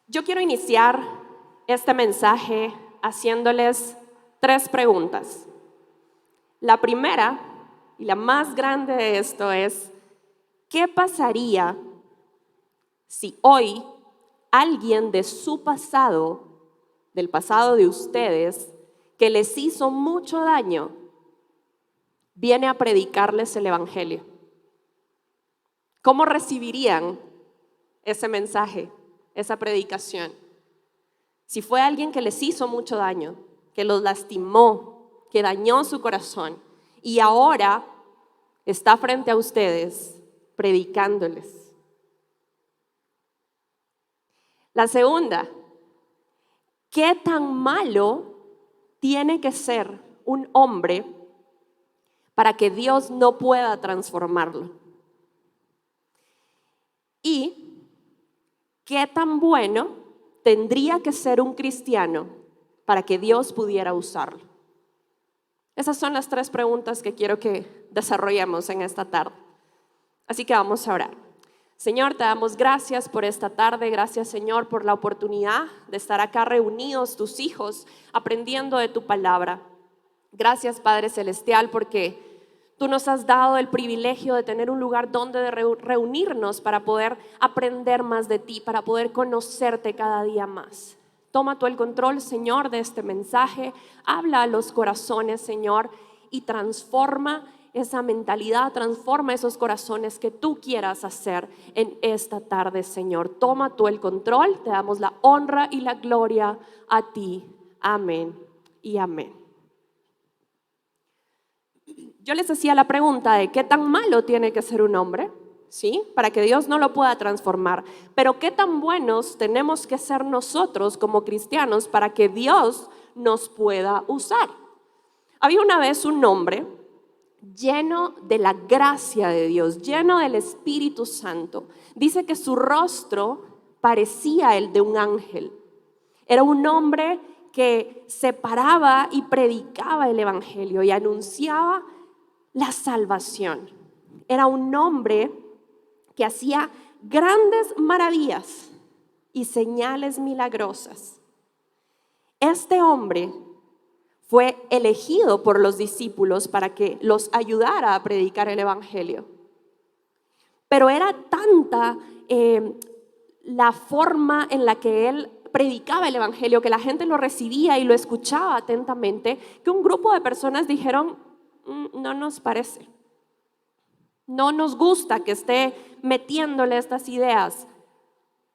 Yo quiero iniciar este mensaje haciéndoles 3 preguntas. La primera y la más grande de esto es: ¿qué pasaría si hoy alguien de su pasado, del pasado de ustedes, que les hizo mucho daño, viene a predicarles el evangelio? ¿Cómo recibirían ese mensaje, esa predicación? Si fue alguien que les hizo mucho daño, que los lastimó, que dañó su corazón y ahora está frente a ustedes predicándoles. La segunda: ¿qué tan malo tiene que ser un hombre para que Dios no pueda transformarlo? ¿Y qué tan bueno tendría que ser un cristiano para que Dios pudiera usarlo? Esas son las 3 preguntas que quiero que desarrollemos en esta tarde. Así que vamos a orar. Señor, te damos gracias por esta tarde. Gracias, Señor, por la oportunidad de estar acá reunidos, tus hijos, aprendiendo de tu palabra. Gracias, Padre Celestial, porque tú nos has dado el privilegio de tener un lugar donde reunirnos para poder aprender más de ti, para poder conocerte cada día más. Toma tú el control, Señor, de este mensaje. Habla a los corazones, Señor, y transforma esa mentalidad, transforma esos corazones que tú quieras hacer en esta tarde, Señor. Toma tú el control. Te damos la honra y la gloria a ti. Amén y amén. Yo les hacía la pregunta de qué tan malo tiene que ser un hombre, ¿sí? Para que Dios no lo pueda transformar. Pero qué tan buenos tenemos que ser nosotros como cristianos para que Dios nos pueda usar. Había una vez un hombre lleno de la gracia de Dios, lleno del Espíritu Santo. Dice que su rostro parecía el de un ángel. Era un hombre que se paraba y predicaba el evangelio y anunciaba la salvación. Era un hombre que hacía grandes maravillas y señales milagrosas. Este hombre fue elegido por los discípulos para que los ayudara a predicar el evangelio. Pero era tanta la forma en la que él predicaba el evangelio, que la gente lo recibía y lo escuchaba atentamente, que un grupo de personas dijeron: no nos parece, no nos gusta que esté metiéndole estas ideas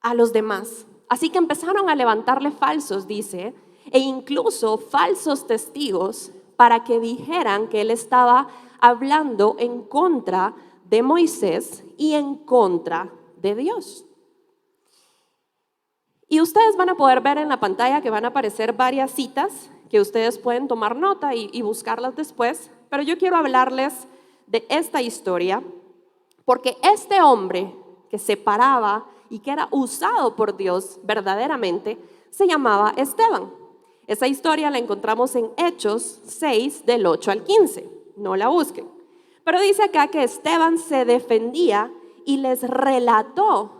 a los demás. Así que empezaron a levantarle falsos, dice, e incluso falsos testigos para que dijeran que él estaba hablando en contra de Moisés y en contra de Dios. Y ustedes van a poder ver en la pantalla que van a aparecer varias citas que ustedes pueden tomar nota y buscarlas después, pero yo quiero hablarles de esta historia porque este hombre que se paraba y que era usado por Dios verdaderamente se llamaba Esteban. Esa historia la encontramos en Hechos 6 del 8 al 15, no la busquen. Pero dice acá que Esteban se defendía y les relató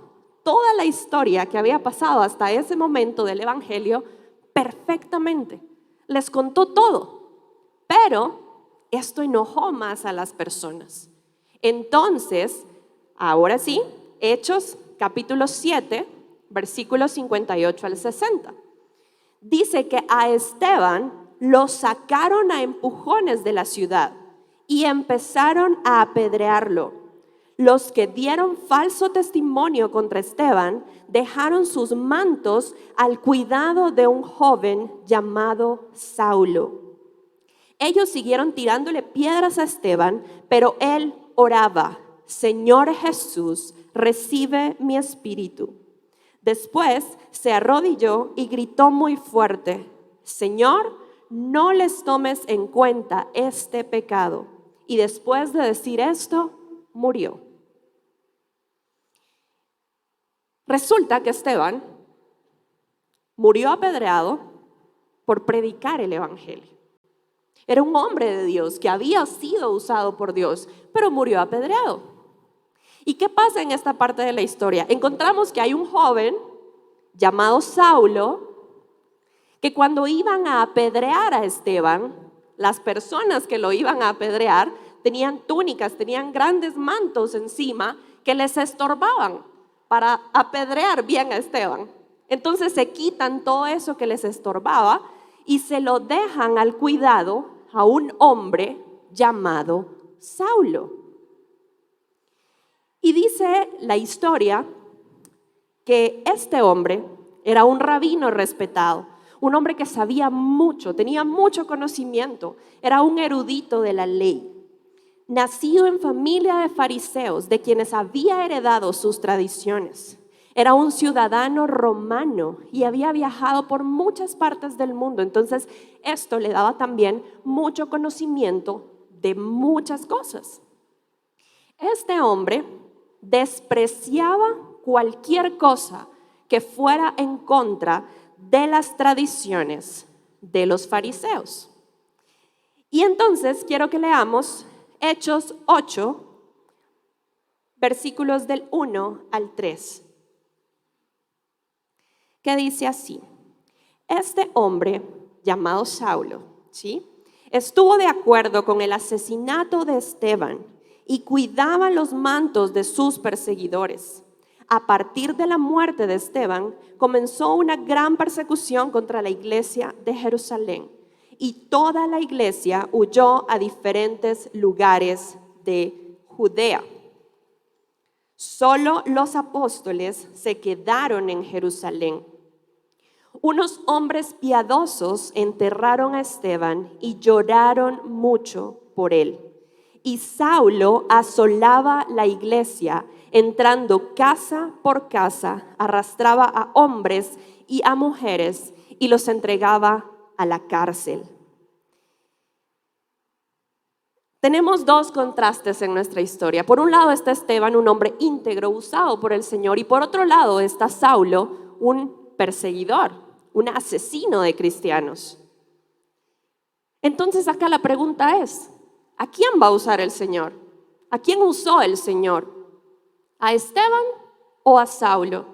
toda la historia que había pasado hasta ese momento del evangelio perfectamente. Les contó todo, pero esto enojó más a las personas. Entonces, ahora sí, Hechos capítulo 7, versículos 58 al 60. Dice que a Esteban lo sacaron a empujones de la ciudad y empezaron a apedrearlo. Los que dieron falso testimonio contra Esteban dejaron sus mantos al cuidado de un joven llamado Saulo. Ellos siguieron tirándole piedras a Esteban, pero él oraba: Señor Jesús, recibe mi espíritu. Después se arrodilló y gritó muy fuerte: Señor, no les tomes en cuenta este pecado. Y después de decir esto, murió. Resulta que Esteban murió apedreado por predicar el evangelio. Era un hombre de Dios que había sido usado por Dios, pero murió apedreado. ¿Y qué pasa en esta parte de la historia? Encontramos que hay un joven llamado Saulo, que cuando iban a apedrear a Esteban, las personas que lo iban a apedrear tenían túnicas, tenían grandes mantos encima que les estorbaban para apedrear bien a Esteban. Entonces se quitan todo eso que les estorbaba y se lo dejan al cuidado a un hombre llamado Saulo. Y dice la historia que este hombre era un rabino respetado, un hombre que sabía mucho, tenía mucho conocimiento, era un erudito de la ley, nacido en familia de fariseos, de quienes había heredado sus tradiciones. Era un ciudadano romano y había viajado por muchas partes del mundo. Entonces, esto le daba también mucho conocimiento de muchas cosas. Este hombre despreciaba cualquier cosa que fuera en contra de las tradiciones de los fariseos. Y entonces quiero que leamos Hechos 8, versículos del 1 al 3, que dice así: este hombre llamado Saulo, ¿sí?, estuvo de acuerdo con el asesinato de Esteban y cuidaba los mantos de sus perseguidores. A partir de la muerte de Esteban, comenzó una gran persecución contra la iglesia de Jerusalén y toda la iglesia huyó a diferentes lugares de Judea. Solo los apóstoles se quedaron en Jerusalén. Unos hombres piadosos enterraron a Esteban y lloraron mucho por él. Y Saulo asolaba la iglesia, entrando casa por casa, arrastraba a hombres y a mujeres y los entregaba a la cárcel. Tenemos dos contrastes en nuestra historia. Por un lado está Esteban, un hombre íntegro, usado por el Señor, y por otro lado está Saulo, un perseguidor, un asesino de cristianos. Entonces acá la pregunta es: ¿a quién va a usar el Señor? ¿A quién usó el Señor? ¿A Esteban o a Saulo?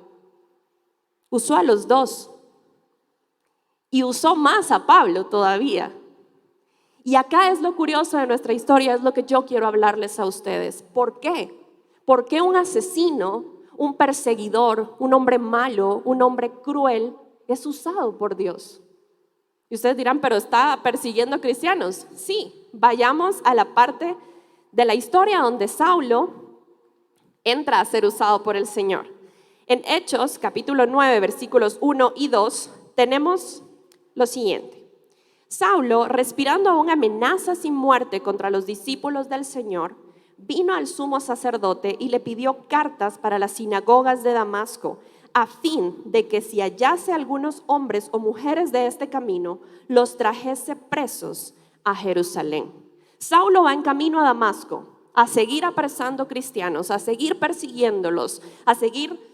Usó a los dos. Y usó más a Pablo todavía. Y acá es lo curioso de nuestra historia, es lo que yo quiero hablarles a ustedes. ¿Por qué? ¿Por qué un asesino, un perseguidor, un hombre malo, un hombre cruel es usado por Dios? Y ustedes dirán, pero está persiguiendo a cristianos. Sí, vayamos a la parte de la historia donde Saulo entra a ser usado por el Señor. En Hechos, capítulo 9, versículos 1 y 2, tenemos lo siguiente. Saulo, respirando aún amenazas y muerte contra los discípulos del Señor, vino al sumo sacerdote y le pidió cartas para las sinagogas de Damasco, a fin de que si hallase algunos hombres o mujeres de este camino, los trajese presos a Jerusalén. Saulo va en camino a Damasco a seguir apresando cristianos, a seguir persiguiéndolos, a seguir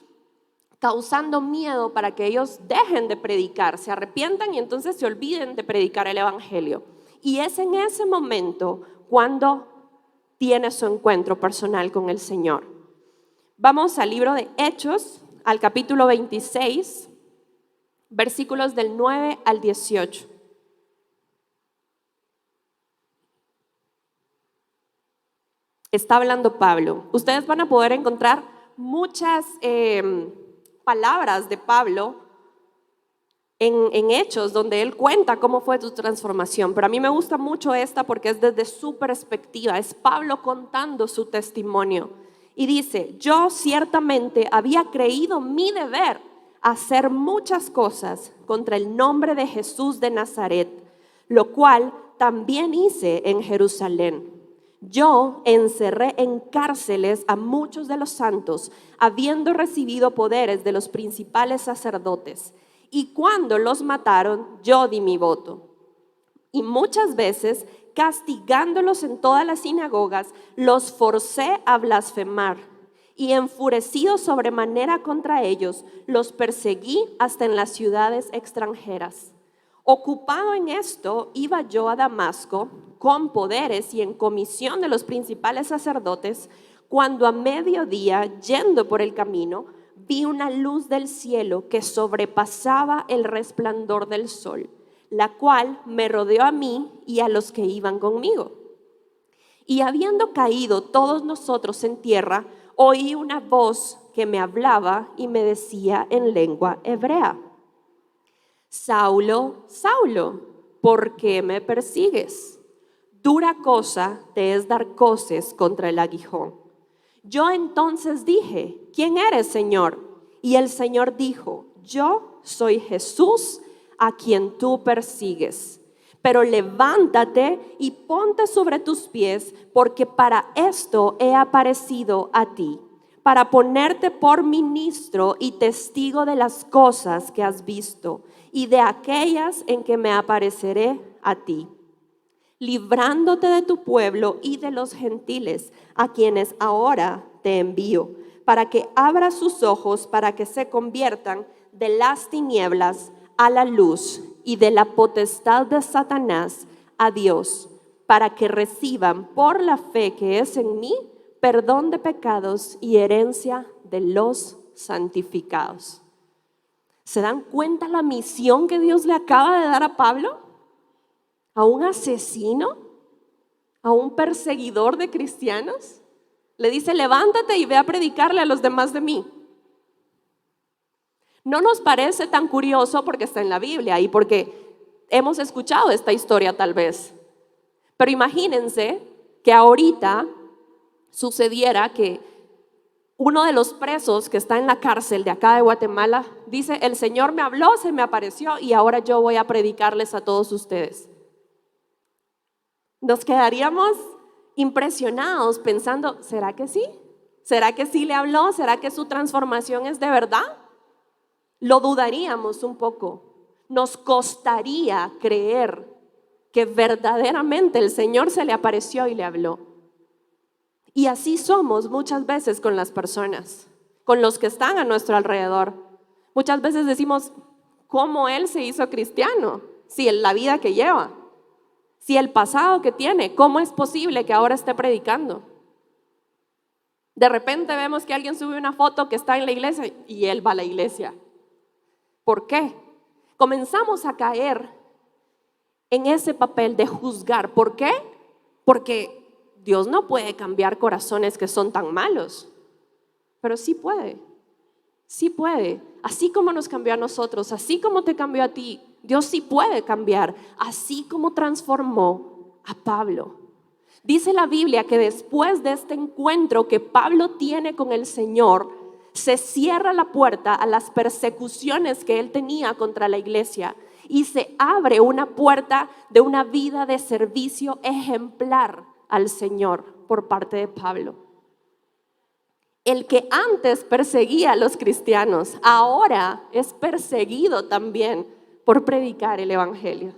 causando miedo para que ellos dejen de predicar, se arrepientan y entonces se olviden de predicar el evangelio. Y es en ese momento cuando tiene su encuentro personal con el Señor. Vamos al libro de Hechos, al capítulo 26, versículos del 9 al 18. Está hablando Pablo. Ustedes van a poder encontrar muchas palabras de Pablo en Hechos, donde él cuenta cómo fue su transformación. Pero a mí me gusta mucho esta porque es desde su perspectiva, es Pablo contando su testimonio. Y dice: yo ciertamente había creído mi deber hacer muchas cosas contra el nombre de Jesús de Nazaret, lo cual también hice en Jerusalén. Yo encerré en cárceles a muchos de los santos, habiendo recibido poderes de los principales sacerdotes. Y cuando los mataron, yo di mi voto. Y muchas veces, castigándolos en todas las sinagogas, los forcé a blasfemar. Y enfurecido sobremanera contra ellos, los perseguí hasta en las ciudades extranjeras. Ocupado en esto, iba yo a Damasco con poderes y en comisión de los principales sacerdotes, cuando a mediodía, yendo por el camino, vi una luz del cielo que sobrepasaba el resplandor del sol, la cual me rodeó a mí y a los que iban conmigo. Y habiendo caído todos nosotros en tierra, oí una voz que me hablaba y me decía en lengua hebrea: Saulo, Saulo, ¿por qué me persigues? Dura cosa te es dar coces contra el aguijón. Yo entonces dije: ¿quién eres, Señor? Y el Señor dijo: yo soy Jesús a quien tú persigues. Pero levántate y ponte sobre tus pies, porque para esto he aparecido a ti, para ponerte por ministro y testigo de las cosas que has visto y de aquellas en que me apareceré a ti, librándote de tu pueblo y de los gentiles, a quienes ahora te envío, para que abras sus ojos, para que se conviertan de las tinieblas a la luz y de la potestad de Satanás a Dios, para que reciban por la fe que es en mí perdón de pecados y herencia de los santificados. ¿Se dan cuenta la misión que Dios le acaba de dar a Pablo? ¿A un asesino? ¿A un perseguidor de cristianos? Le dice: levántate y ve a predicarle a los demás de mí. No nos parece tan curioso porque está en la Biblia y porque hemos escuchado esta historia tal vez. Pero imagínense que ahorita sucediera que uno de los presos que está en la cárcel de acá de Guatemala dice: el Señor me habló, se me apareció y ahora yo voy a predicarles a todos ustedes. Nos quedaríamos impresionados pensando: ¿será que sí? ¿Será que sí le habló? ¿Será que su transformación es de verdad? Lo dudaríamos un poco. Nos costaría creer que verdaderamente el Señor se le apareció y le habló. Y así somos muchas veces con las personas, con los que están a nuestro alrededor. Muchas veces decimos: ¿cómo él se hizo cristiano? Si la vida que lleva, si el pasado que tiene, ¿cómo es posible que ahora esté predicando? De repente vemos que alguien sube una foto que está en la iglesia y él va a la iglesia. ¿Por qué? Comenzamos a caer en ese papel de juzgar. ¿Por qué? Porque Dios no puede cambiar corazones que son tan malos, pero sí puede. Sí puede. Así como nos cambió a nosotros, así como te cambió a ti, Dios sí puede cambiar, así como transformó a Pablo. Dice la Biblia que después de este encuentro que Pablo tiene con el Señor, se cierra la puerta a las persecuciones que él tenía contra la iglesia y se abre una puerta de una vida de servicio ejemplar al Señor por parte de Pablo. El que antes perseguía a los cristianos, ahora es perseguido también por predicar el evangelio.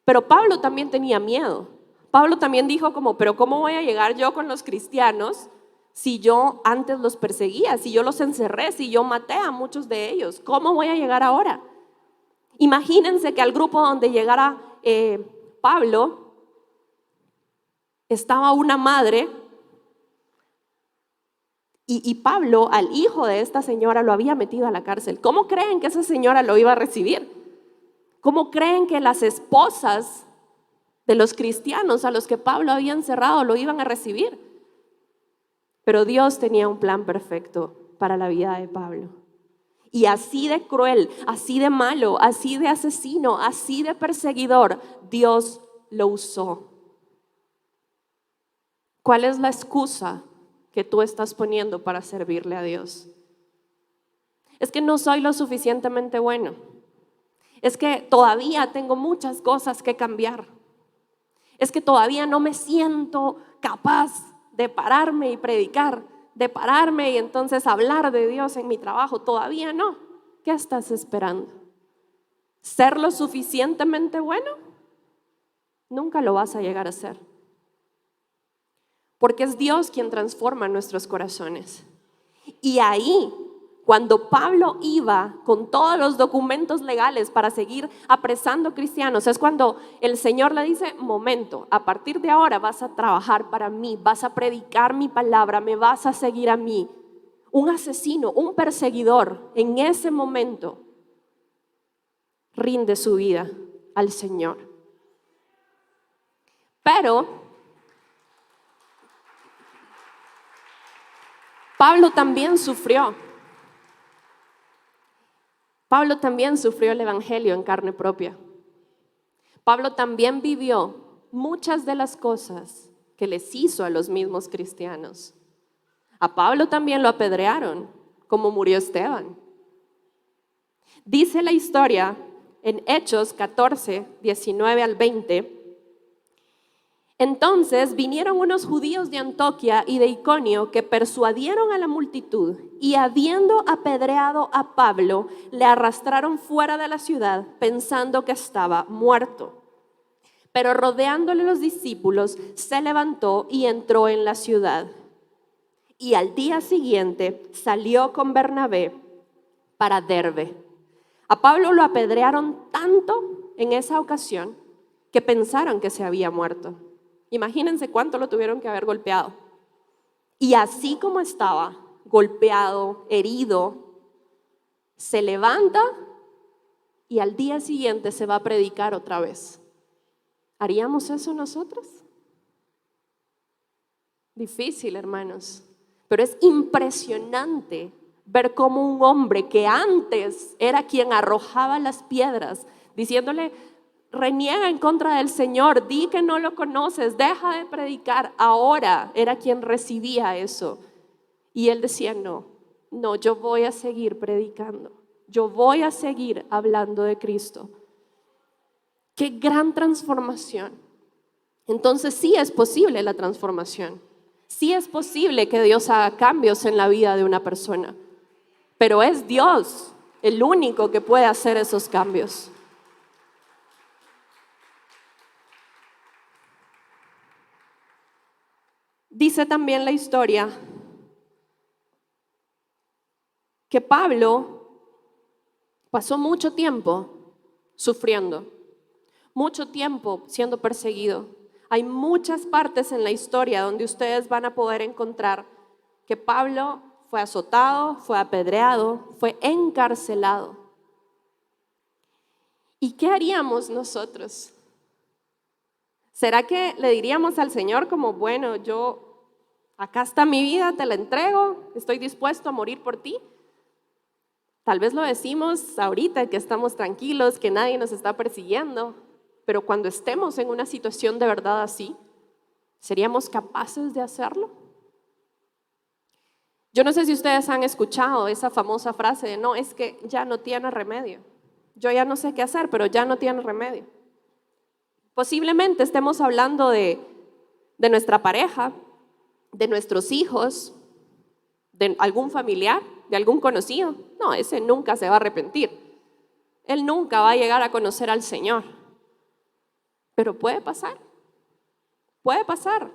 Pero Pablo también tenía miedo. Pablo también dijo pero ¿cómo voy a llegar yo con los cristianos si yo antes los perseguía, si yo los encerré, si yo maté a muchos de ellos? ¿Cómo voy a llegar ahora? Imagínense que al grupo donde llegara Pablo estaba una madre y Pablo, al hijo de esta señora, lo había metido a la cárcel. ¿Cómo creen que esa señora lo iba a recibir? ¿Cómo creen que las esposas de los cristianos a los que Pablo había encerrado lo iban a recibir? Pero Dios tenía un plan perfecto para la vida de Pablo. Y así de cruel, así de malo, así de asesino, así de perseguidor, Dios lo usó. ¿Cuál es la excusa que tú estás poniendo para servirle a Dios? Es que no soy lo suficientemente bueno. Es que todavía tengo muchas cosas que cambiar. Es que todavía no me siento capaz de pararme y predicar, de pararme y entonces hablar de Dios en mi trabajo. Todavía no. ¿Qué estás esperando? ¿Ser lo suficientemente bueno? Nunca lo vas a llegar a ser. Porque es Dios quien transforma nuestros corazones. Y ahí, cuando Pablo iba con todos los documentos legales para seguir apresando cristianos, es cuando el Señor le dice: momento, a partir de ahora vas a trabajar para mí, vas a predicar mi palabra, me vas a seguir a mí. un asesino, un perseguidor, en ese momento rinde su vida al Señor. Pero Pablo también sufrió. Pablo también sufrió el evangelio en carne propia. Pablo también vivió muchas de las cosas que les hizo a los mismos cristianos. A Pablo también lo apedrearon, como murió Esteban. Dice la historia en Hechos 14, 19 al 20. Entonces vinieron unos judíos de Antioquía y de Iconio que persuadieron a la multitud y habiendo apedreado a Pablo, le arrastraron fuera de la ciudad pensando que estaba muerto. Pero rodeándole los discípulos, se levantó y entró en la ciudad. Y al día siguiente salió con Bernabé para Derbe. A Pablo lo apedrearon tanto en esa ocasión que pensaron que se había muerto. Imagínense cuánto lo tuvieron que haber golpeado. Y así como estaba, golpeado, herido, se levanta y al día siguiente se va a predicar otra vez. ¿Haríamos eso nosotros? Difícil, hermanos. Pero es impresionante ver cómo un hombre que antes era quien arrojaba las piedras, diciéndole, reniega en contra del Señor, di que no lo conoces, deja de predicar, ahora era quien recibía eso. Y él decía, no, yo voy a seguir predicando, yo voy a seguir hablando de Cristo. ¡Qué gran transformación! Entonces sí es posible la transformación. Sí es posible que Dios haga cambios en la vida de una persona, pero es Dios el único que puede hacer esos cambios. Dice también la historia que Pablo pasó mucho tiempo sufriendo, mucho tiempo siendo perseguido. Hay muchas partes en la historia donde ustedes van a poder encontrar que Pablo fue azotado, fue apedreado, fue encarcelado. ¿Y qué haríamos nosotros? ¿Será que le diríamos al Señor como, bueno, acá está mi vida, te la entrego, estoy dispuesto a morir por ti? Tal vez lo decimos ahorita que estamos tranquilos, que nadie nos está persiguiendo. Pero cuando estemos en una situación de verdad así, ¿seríamos capaces de hacerlo? Yo no sé si ustedes han escuchado esa famosa frase de no, es que ya no tiene remedio. Yo ya no sé qué hacer, pero ya no tiene remedio. Posiblemente estemos hablando de nuestra pareja, de nuestros hijos, de algún familiar, de algún conocido. No, ese nunca se va a arrepentir. Él nunca va a llegar a conocer al Señor. Pero puede pasar, puede pasar.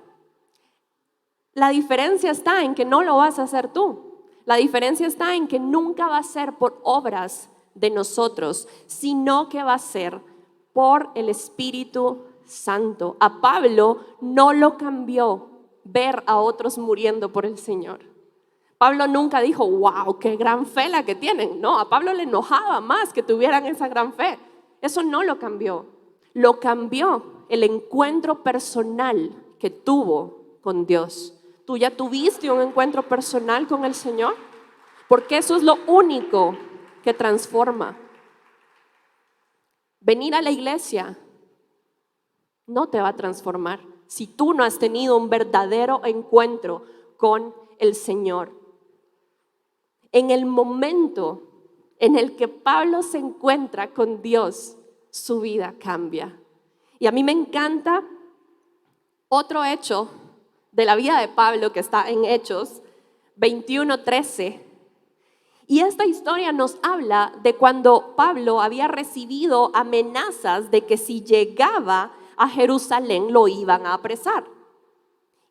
La diferencia está en que no lo vas a hacer tú. La diferencia está en que nunca va a ser por obras de nosotros, sino que va a ser por el Espíritu Santo. A Pablo no lo cambió ver a otros muriendo por el Señor. Pablo nunca dijo, wow, qué gran fe la que tienen. No, a Pablo le enojaba más que tuvieran esa gran fe. Eso no lo cambió. Lo cambió el encuentro personal que tuvo con Dios. ¿Tú ya tuviste un encuentro personal con el Señor? Porque eso es lo único que transforma. Venir a la iglesia no te va a transformar si tú no has tenido un verdadero encuentro con el Señor. En el momento en el que Pablo se encuentra con Dios, su vida cambia. Y a mí me encanta otro hecho de la vida de Pablo que está en Hechos 21:13. Y esta historia nos habla de cuando Pablo había recibido amenazas de que si llegaba a Jerusalén lo iban a apresar.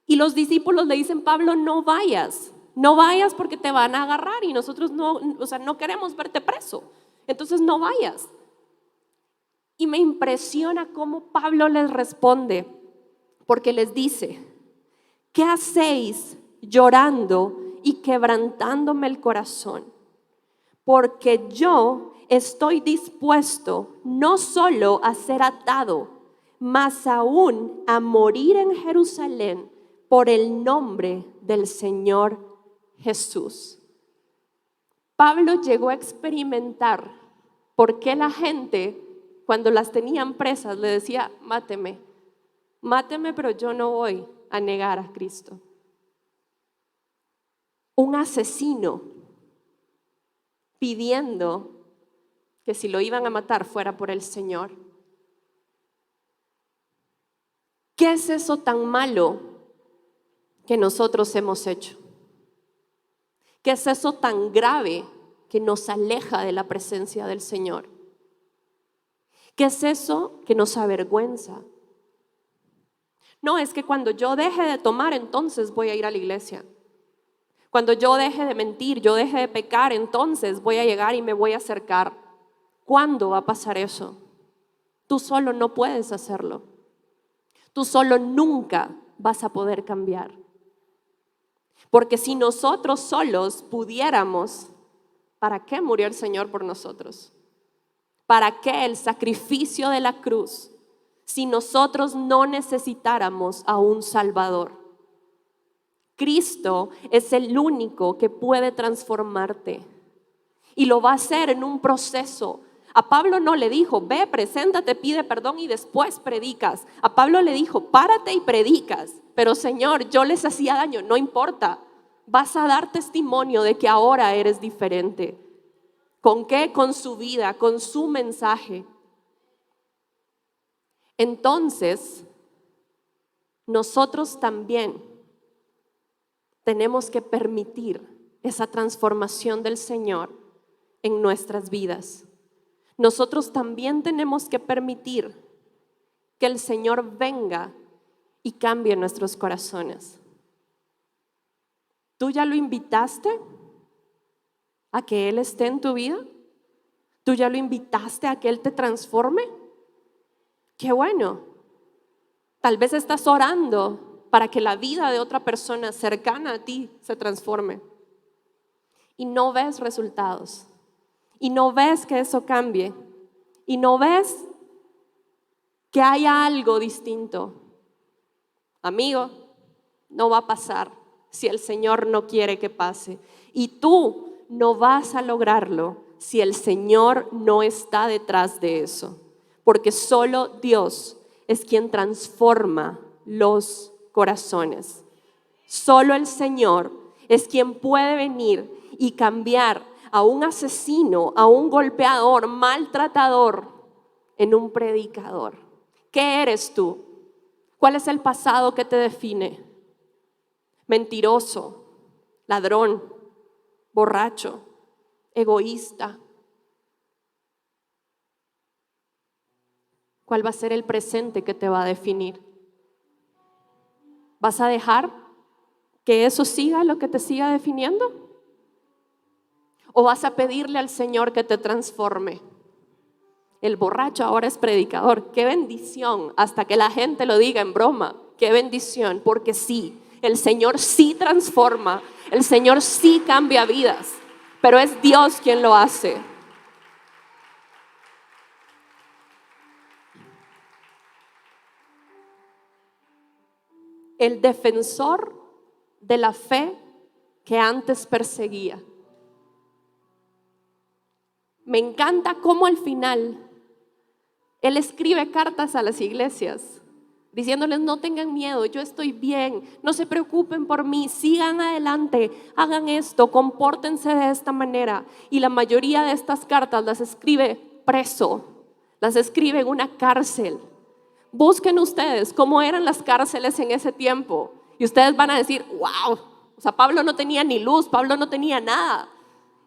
Y los discípulos le dicen, Pablo, no vayas porque te van a agarrar y nosotros no queremos verte preso. Entonces no vayas. Y me impresiona cómo Pablo les responde, porque les dice, ¿qué hacéis llorando y quebrantándome el corazón, porque yo estoy dispuesto no solo a ser atado, mas aún a morir en Jerusalén por el nombre del Señor Jesús. Pablo llegó a experimentar por qué la gente, cuando las tenían presas, le decía: máteme, máteme, pero yo no voy a negar a Cristo. Un asesino pidiendo que si lo iban a matar fuera por el Señor. ¿Qué es eso tan malo que nosotros hemos hecho? ¿Qué es eso tan grave que nos aleja de la presencia del Señor? ¿Qué es eso que nos avergüenza? No, es que cuando yo deje de tomar, entonces voy a ir a la iglesia. Cuando yo deje de mentir, yo deje de pecar, entonces voy a llegar y me voy a acercar. ¿Cuándo va a pasar eso? Tú solo no puedes hacerlo. Tú solo nunca vas a poder cambiar. Porque si nosotros solos pudiéramos, ¿para qué murió el Señor por nosotros? ¿Para qué el sacrificio de la cruz si nosotros no necesitáramos a un Salvador? Cristo es el único que puede transformarte y lo va a hacer en un proceso. A Pablo no le dijo: ve, preséntate, pide perdón y después predicas. A Pablo le dijo: párate y predicas. Pero Señor, yo les hacía daño, no importa. Vas a dar testimonio de que ahora eres diferente. ¿Con qué? Con su vida, con su mensaje. Entonces, nosotros también tenemos que permitir esa transformación del Señor en nuestras vidas. Nosotros también tenemos que permitir que el Señor venga y cambie nuestros corazones. ¿Tú ya lo invitaste a que Él esté en tu vida? ¿Tú ya lo invitaste a que Él te transforme? ¡Qué bueno! Tal vez estás orando para que la vida de otra persona cercana a ti se transforme y no ves resultados, y no ves que eso cambie, y no ves que haya algo distinto. Amigo, no va a pasar si el Señor no quiere que pase, y tú no vas a lograrlo si el Señor no está detrás de eso, porque solo Dios es quien transforma los corazones. Solo el Señor es quien puede venir y cambiar a un asesino, a un golpeador, maltratador, en un predicador. ¿Qué eres tú? ¿Cuál es el pasado que te define? Mentiroso, ladrón, borracho, egoísta. ¿Cuál va a ser el presente que te va a definir? ¿Vas a dejar que eso siga lo que te siga definiendo? ¿O vas a pedirle al Señor que te transforme? El borracho ahora es predicador. ¡Qué bendición! Hasta que la gente lo diga en broma. ¡Qué bendición! Porque sí, el Señor sí transforma. El Señor sí cambia vidas. Pero es Dios quien lo hace. El defensor de la fe que antes perseguía. Me encanta cómo al final él escribe cartas a las iglesias diciéndoles: no tengan miedo, yo estoy bien, no se preocupen por mí, sigan adelante, hagan esto, compórtense de esta manera. Y la mayoría de estas cartas las escribe preso, las escribe en una cárcel. Busquen ustedes cómo eran las cárceles en ese tiempo y ustedes van a decir: wow, o sea, Pablo no tenía ni luz, Pablo no tenía nada.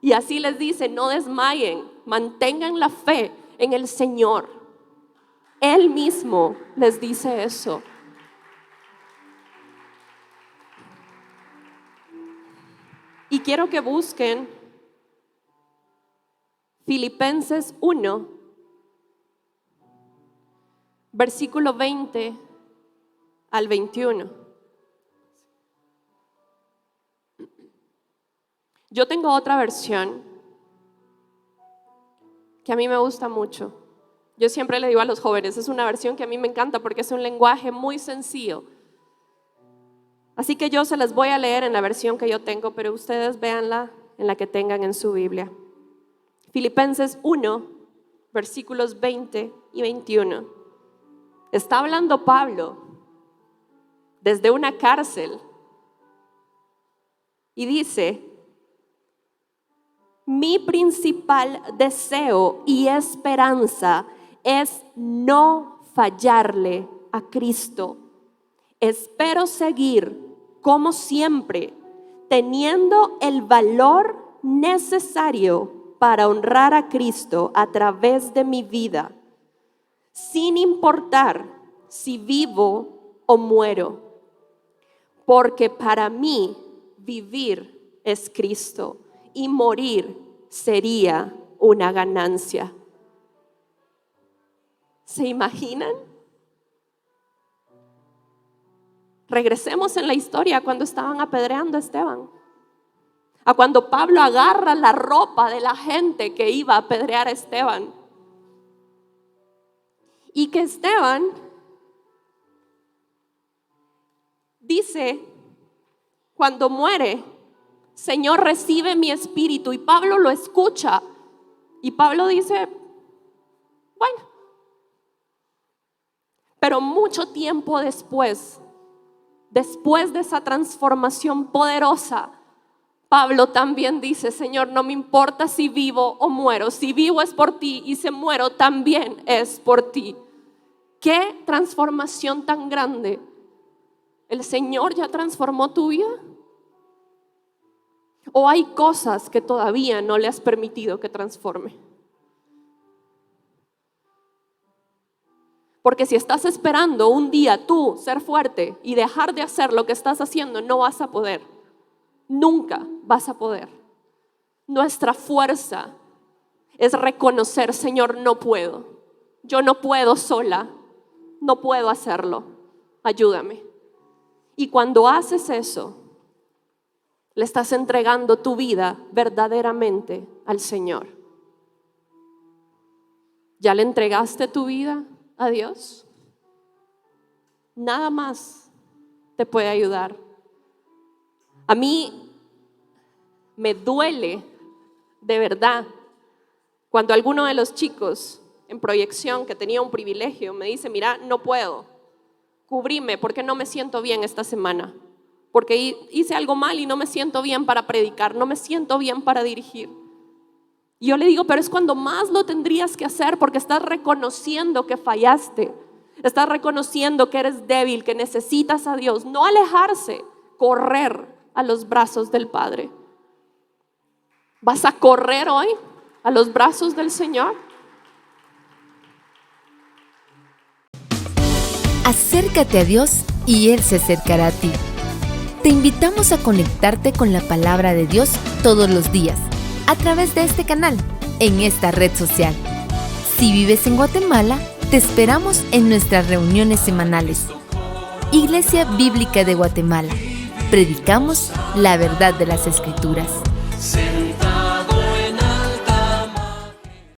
Y así les dice: no desmayen, mantengan la fe en el Señor. Él mismo les dice eso. Y quiero que busquen Filipenses 1, versículo 20 al 21. Yo tengo otra versión que a mí me gusta mucho. Yo siempre le digo a los jóvenes, es una versión que a mí me encanta porque es un lenguaje muy sencillo. Así que yo se las voy a leer en la versión que yo tengo, pero ustedes véanla en la que tengan en su Biblia. Filipenses 1, versículos 20 y 21. Está hablando Pablo desde una cárcel y dice: mi principal deseo y esperanza es no fallarle a Cristo. Espero seguir, como siempre, teniendo el valor necesario para honrar a Cristo a través de mi vida, sin importar si vivo o muero, porque para mí vivir es Cristo y morir sería una ganancia. ¿Se imaginan? Regresemos en la historia cuando estaban apedreando a Esteban, a cuando Pablo agarra la ropa de la gente que iba a apedrear a Esteban, y que Esteban dice cuando muere: Señor, recibe mi espíritu. Y Pablo lo escucha y Pablo dice: bueno. Pero mucho tiempo después de esa transformación poderosa, Pablo también dice: Señor, no me importa si vivo o muero. Si vivo es por ti y si muero también es por ti. ¿Qué transformación tan grande? ¿El Señor ya transformó tu vida? ¿O hay cosas que todavía no le has permitido que transforme? Porque si estás esperando un día tú ser fuerte y dejar de hacer lo que estás haciendo, no vas a poder. Nunca vas a poder. Nuestra fuerza es reconocer: Señor, no puedo. Yo no puedo sola. No puedo hacerlo. Ayúdame. Y cuando haces eso, le estás entregando tu vida verdaderamente al Señor. ¿Ya le entregaste tu vida a Dios? Nada más te puede ayudar. A mí me duele de verdad cuando alguno de los chicos en proyección, que tenía un privilegio, me dice: mira, no puedo, cubrime porque no me siento bien esta semana, porque hice algo mal y no me siento bien para predicar, no me siento bien para dirigir. Y yo le digo: pero es cuando más lo tendrías que hacer, porque estás reconociendo que fallaste, estás reconociendo que eres débil, que necesitas a Dios. No alejarse, correr a los brazos del Padre. ¿Vas a correr hoy a los brazos del Señor? Acércate a Dios y Él se acercará a ti. Te invitamos a conectarte con la palabra de Dios todos los días a través de este canal, en esta red social. Si vives en Guatemala, te esperamos en nuestras reuniones semanales. Iglesia Bíblica de Guatemala. Predicamos la verdad de las Escrituras.